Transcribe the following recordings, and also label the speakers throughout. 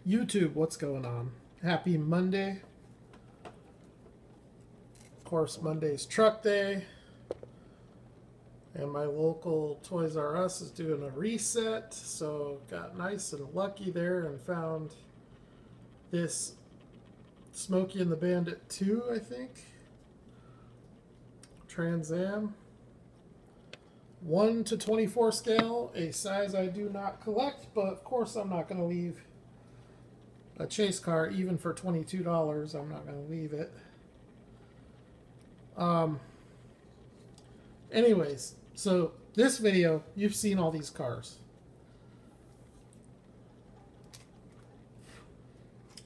Speaker 1: YouTube, what's going on? Happy Monday. Of course, Monday's truck day. And my local Toys R Us is doing a reset. So got nice and lucky there and found this Smokey and the Bandit 2, I think. Trans Am. 1 to 24 scale, a size I do not collect, but of course I'm not going to leave a chase car even for $22. I'm not going to leave it. Anyways, so this video, you've seen all these cars.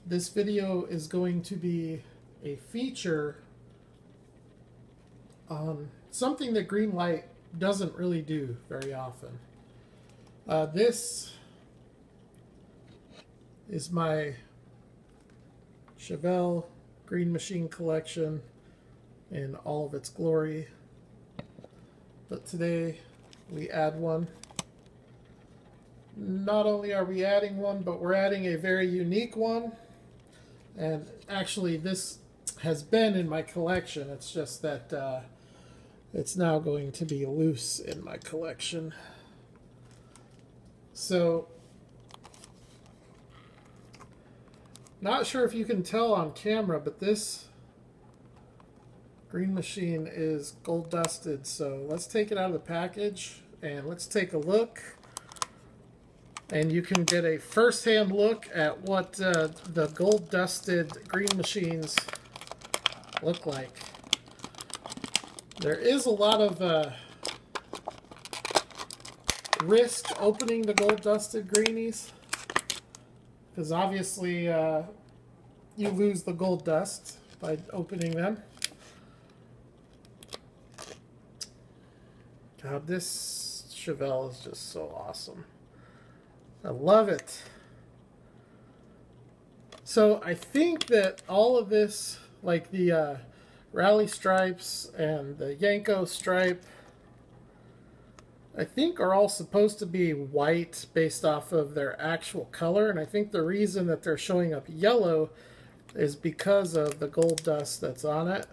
Speaker 1: This video is going to be a feature on something that Greenlight doesn't really do very often. This is my Chevelle Green Machine collection in all of its glory. But today we add one. Not only are we adding one, but we're adding a very unique one. And actually this has been in my collection. It's just that it's now going to be loose in my collection. So, not sure if you can tell on camera, but this Green Machine is gold dusted. So let's take it out of the package and let's take a look. And you can get a first-hand look at what the gold dusted Green Machines look like. There is a lot of risk opening the gold dusted greenies, because obviously you lose the gold dust by opening them. God, this Chevelle is just so awesome. I love it. So I think that all of this, like the Rally stripes and the Yanko stripe, I think are all supposed to be white based off of their actual color, and I think the reason that they're showing up yellow is because of the gold dust that's on it.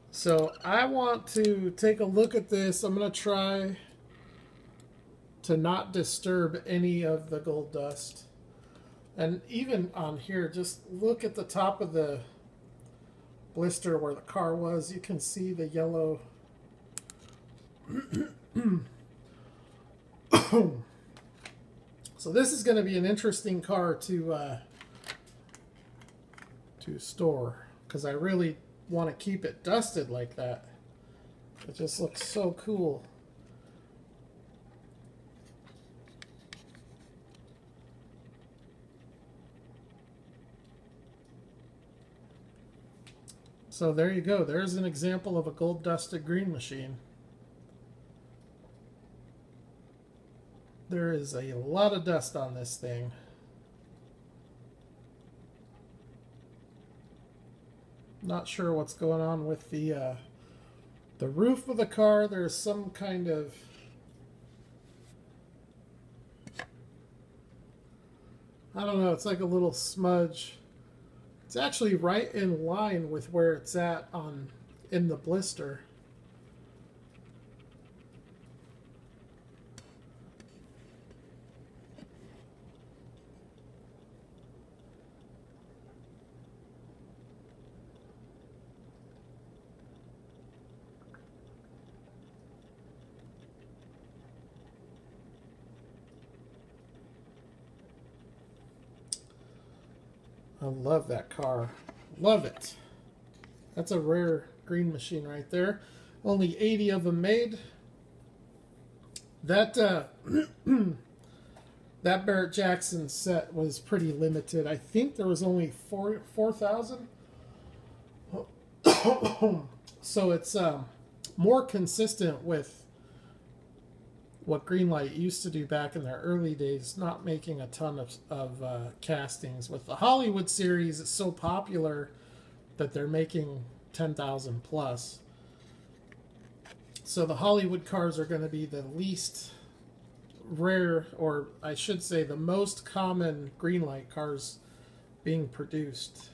Speaker 1: So I want to take a look at this. I'm going to try to not disturb any of the gold dust. And even on here, just look at the top of the blister where the car was. You can see the yellow. So this is going to be an interesting car to store, because I really want to keep it dusted like that. It just looks so cool. So there you go. There's an example of a gold dusted Green Machine. There is a lot of dust on this thing. Not sure what's going on with the roof of the car. There's some kind of I don't know, it's like a little smudge. It's actually right in line with where it's at in the blister. I love that car. Love it. That's a rare Green Machine right there. Only 80 of them made. That that Barrett Jackson set was pretty limited. I think there was only 4,000. So it's more consistent with what Greenlight used to do back in their early days, not making a ton of castings. With the Hollywood series, it's so popular that they're making 10,000 plus. So the Hollywood cars are going to be the least rare, or I should say the most common Greenlight cars being produced.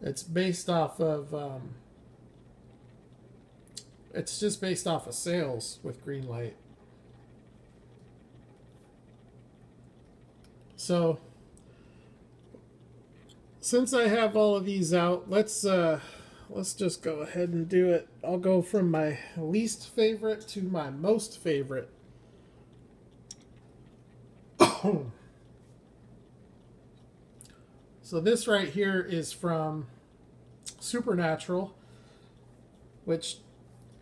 Speaker 1: It's based off of, it's just based off of sales with Greenlight. So, since I have all of these out, let's just go ahead and do it. I'll go from my least favorite to my most favorite. So this right here is from Supernatural, which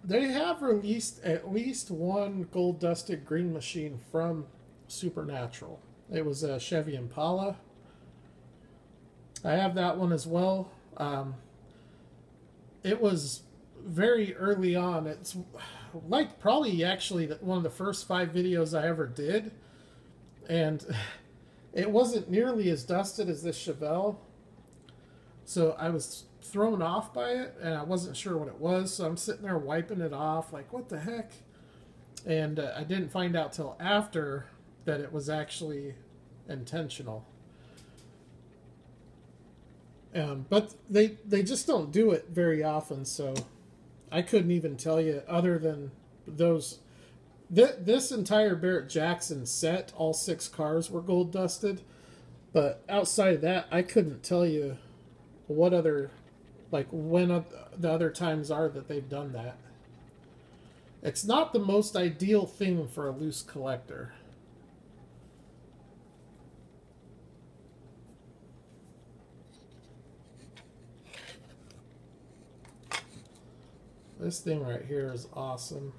Speaker 1: they have released at least one gold dusted green machine from Supernatural. It was a Chevy Impala. I have that one as well. It was very early on. It's like probably actually one of the first 5 videos I ever did. And it wasn't nearly as dusted as this Chevelle. So I was thrown off by it, and I wasn't sure what it was. So I'm sitting there wiping it off, like, what the heck? And I didn't find out till after that it was actually intentional. But they just don't do it very often, so I couldn't even tell you other than those. This entire Barrett-Jackson set, all 6 cars were gold dusted, but outside of that, I couldn't tell you what other, like when the other times are that they've done that. It's not the most ideal thing for a loose collector. This thing right here is awesome.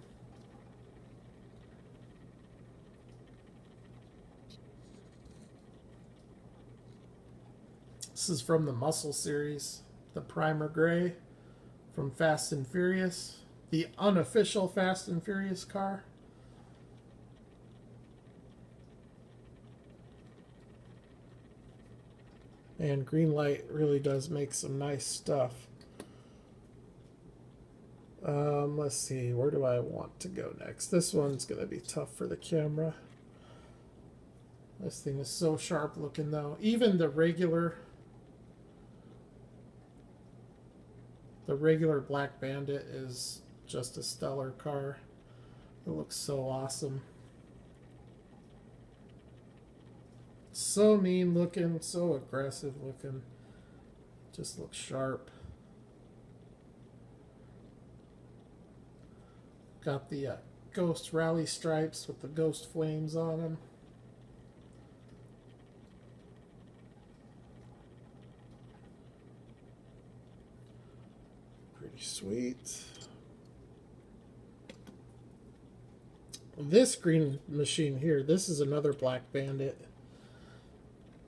Speaker 1: This is from the Muscle series, the Primer Gray from Fast and Furious, the unofficial Fast and Furious car. And Greenlight really does make some nice stuff. Let's see, where do I want to go next? This one's going to be tough for the camera. This thing is so sharp looking though. Even the regular Black Bandit is just a stellar car. It looks so awesome. So mean looking, so aggressive looking. Just looks sharp. Got the Ghost Rally stripes with the ghost flames on them. Pretty sweet. This green machine here, this is another Black Bandit.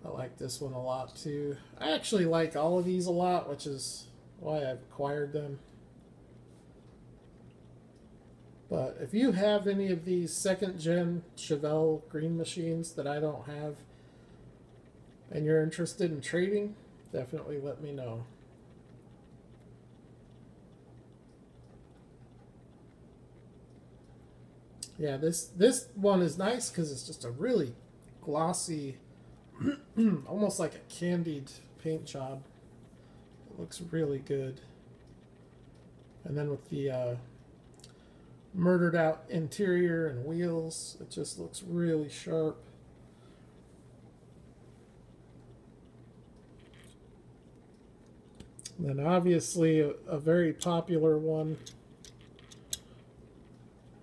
Speaker 1: I like this one a lot too. I actually like all of these a lot, which is why I've acquired them. But if you have any of these 2nd gen Chevelle green machines that I don't have, and you're interested in trading, definitely let me know. Yeah, this one is nice because it's just a really glossy, almost like a candied paint job. It looks really good. And then with the murdered out interior and wheels, it just looks really sharp. And then obviously a very popular one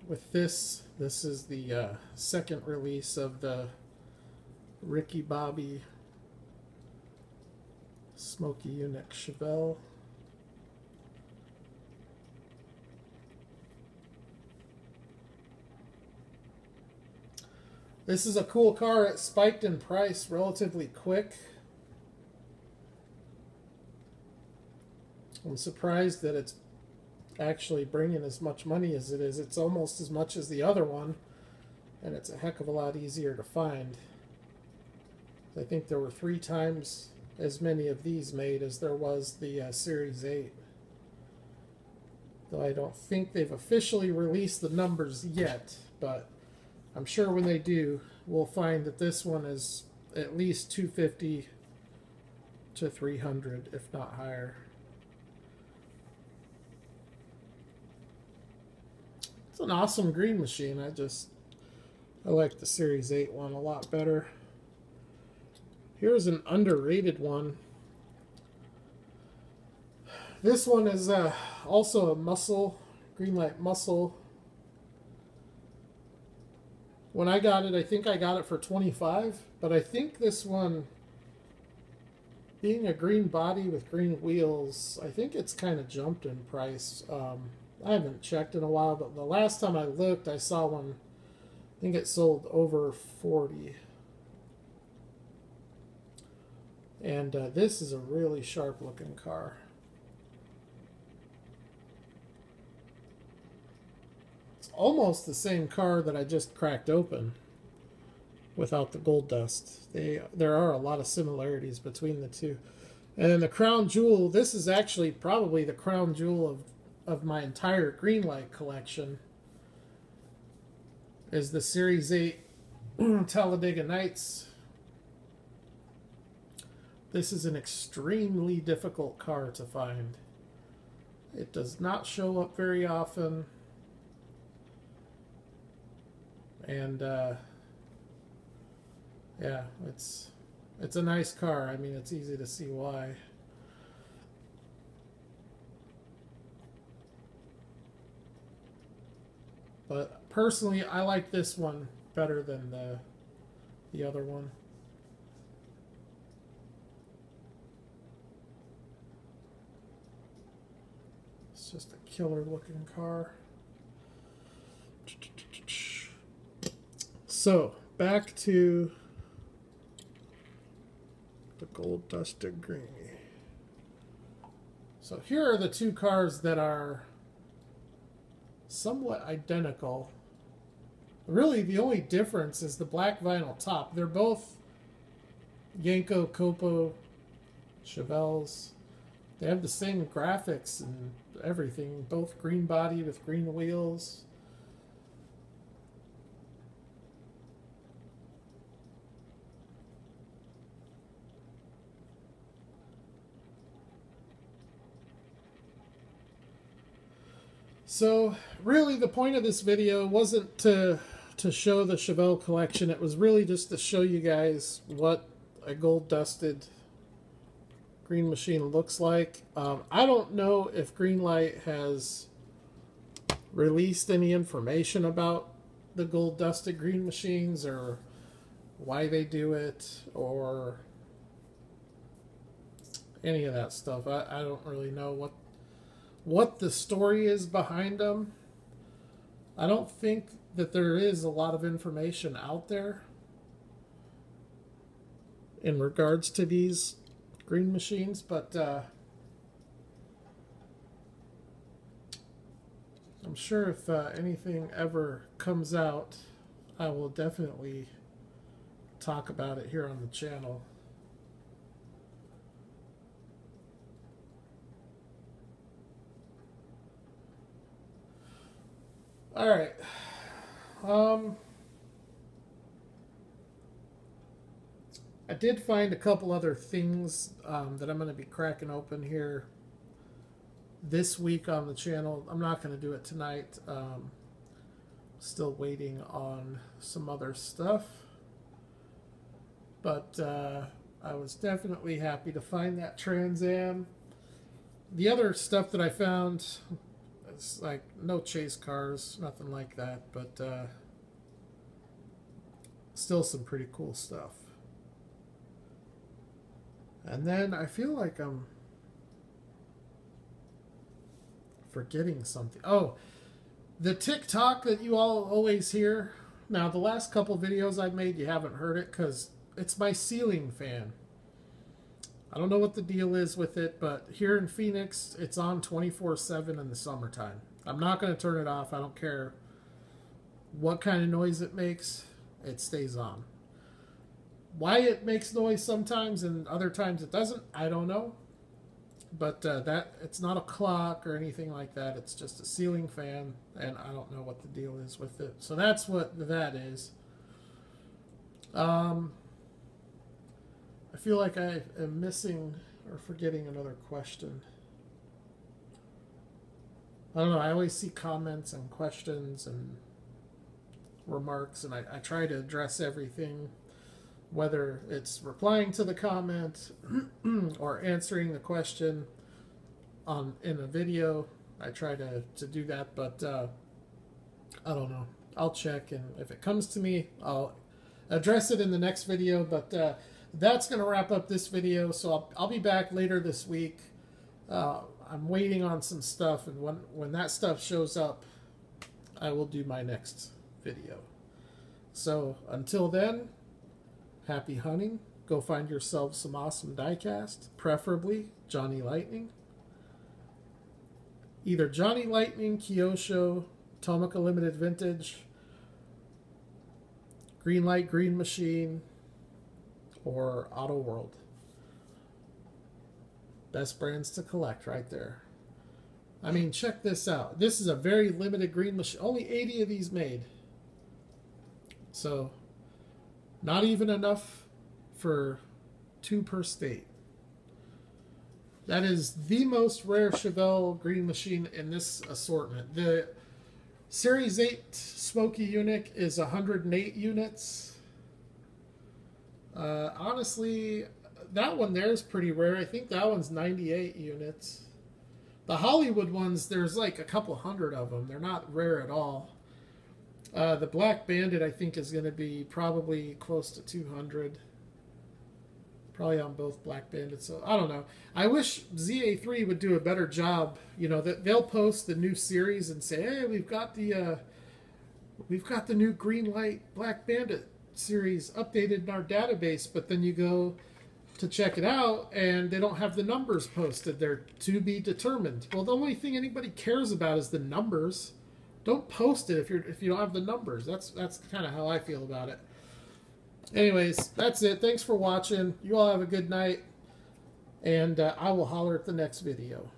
Speaker 1: with this is the 2nd release of the Ricky Bobby Smoky Eunuch Chevelle. This is a cool car. It spiked in price relatively quick. I'm surprised that it's actually bringing as much money as it is. It's almost as much as the other one, and it's a heck of a lot easier to find. I think there were 3 times as many of these made as there was the Series 8. Though I don't think they've officially released the numbers yet, but I'm sure when they do, we'll find that this one is at least 250 to 300, if not higher. It's an awesome green machine. I like the Series 8 one a lot better. Here's an underrated one. This one is also a muscle, Greenlight muscle. When I got it, I think I got it for $25, but I think this one, being a green body with green wheels, I think it's kind of jumped in price. I haven't checked in a while, but the last time I looked, I saw one, I think it sold over 40. And this is a really sharp looking car. It's almost the same car that I just cracked open without the gold dust. There are a lot of similarities between the two. And the crown jewel, this is actually probably the crown jewel of my entire Greenlight collection, is the Series 8 Talladega Nights. This is an extremely difficult car to find. It does not show up very often. And yeah, it's a nice car. I mean, it's easy to see why. But personally, I like this one better than the other one. It's just a killer looking car. So, back to the gold dusted greenie. So here are the two cars that are somewhat identical. Really, the only difference is the black vinyl top. They're both Yenko Copo Chevelles. They have the same graphics and everything. Both green body with green wheels. So really the point of this video wasn't to show the Chevelle collection. It was really just to show you guys what a gold dusted green machine looks like. I don't know if Greenlight has released any information about the gold dusted green machines or why they do it or any of that stuff. I don't really know what the story is behind them. I don't think that there is a lot of information out there in regards to these green machines, but I'm sure if anything ever comes out, I will definitely talk about it here on the channel. All right. I did find a couple other things that I'm going to be cracking open here this week on the channel. I'm not going to do it tonight. Still waiting on some other stuff. But I was definitely happy to find that Trans Am. The other stuff that I found, it's like no chase cars, nothing like that, but still some pretty cool stuff. And then I feel like I'm forgetting something. Oh, the TikTok that you all always hear. Now, the last couple videos I've made, you haven't heard it because it's my ceiling fan. I don't know what the deal is with it, but here in Phoenix, it's on 24/7 in the summertime. I'm not going to turn it off. I don't care what kind of noise it makes. It stays on. Why it makes noise sometimes and other times it doesn't, I don't know. but that it's not a clock or anything like that. It's just a ceiling fan, and I don't know what the deal is with it. So that's what that is. I feel like I am missing or forgetting another question. I don't know. I always see comments and questions and remarks, and I try to address everything, whether it's replying to the comment or answering the question in a video. I try to do that, but I don't know. I'll check, and if it comes to me, I'll address it in the next video. But that's going to wrap up this video, so I'll be back later this week. I'm waiting on some stuff, and when that stuff shows up, I will do my next video. So until then, happy hunting. Go find yourself some awesome diecast, preferably Johnny Lightning. Either Johnny Lightning, Kyosho, Tomica Limited Vintage, Greenlight Green Machine, or Auto World. Best brands to collect right there. I mean, check this out. This is a very limited green machine. Only 80 of these made. So, not even enough for 2 per state. That is the most rare Chevelle green machine in this assortment. The Series 8 Smoky Eunuch is 108 units. Honestly, that one there is pretty rare. I think that one's 98 units. The Hollywood ones, there's like a couple hundred of them. They're not rare at all. The Black Bandit, I think, is going to be probably close to 200. Probably on both Black Bandits. So I don't know. I wish ZA3 would do a better job. You know, that they'll post the new series and say, "Hey, we've got the new Greenlight Black Bandit series updated in our database," but then you go to check it out and they don't have the numbers posted. They're to be determined. Well, the only thing anybody cares about is the numbers. Don't post it if you don't have the numbers. That's kind of how I feel about it. Anyways, that's it. Thanks for watching. You all have a good night, and I will holler at the next video.